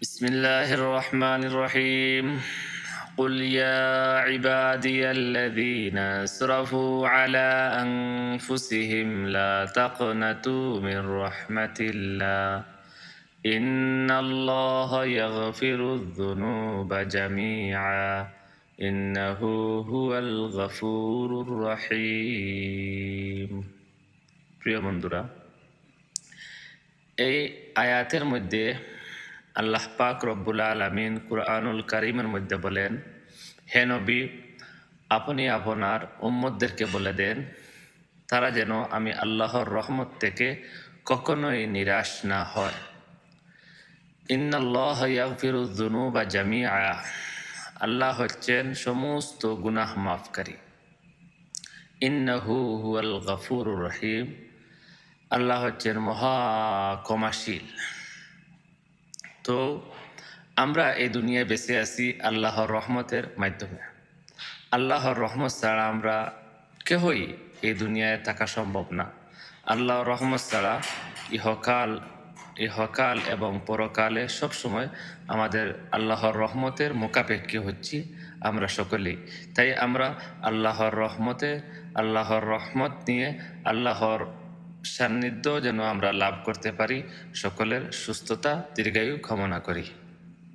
بسم الله الرحمن الرحيم. قل يا عبادي الذين اسرفوا على أنفسهم لا تقنطوا من رحمة الله إن الله يغفر الذنوب جميعا إنه هو الغفور الرحيم. প্রিয় বন্ধুরা, এই আয়াতের মধ্যে আল্লাহ পাক রব্বুল আলামিন কুরআনুল কারীমের মধ্যে বলেন, হে নবী, আপনি আপনার উম্মতদেরকে বলে দেন তারা যেন আমি আল্লাহর রহমত থেকে কখনোই নিরাশ না হয়। ইন্নাল্লাহা ইয়াগফিরুয যুনুবা জামিআ, আল্লাহ হচ্ছেন সমস্ত গুনাহ মাফকারী। ইন্নাহু হুয়াল গফুরুর রহিম, আল্লাহ হচ্ছেন মহা ক্ষমাশীল। তো আমরা এই দুনিয়ায় বেঁচে আছি আল্লাহর রহমতের মাধ্যমে। আল্লাহর রহমত ছাড়া আমরা কেহই এই দুনিয়ায় থাকা সম্ভব না। আল্লাহর রহমত ছাড়া ইহকাল এবং পরকালে সবসময় আমাদের আল্লাহর রহমতের মোকাপেক্ষী হচ্ছি আমরা সকলেই। তাই আমরা আল্লাহর রহমত নিয়ে আল্লাহর সান্নিধ্য যেন আমরা লাভ করতে পারি, সকলের সুস্থতা দীর্ঘায়ু কামনা করি।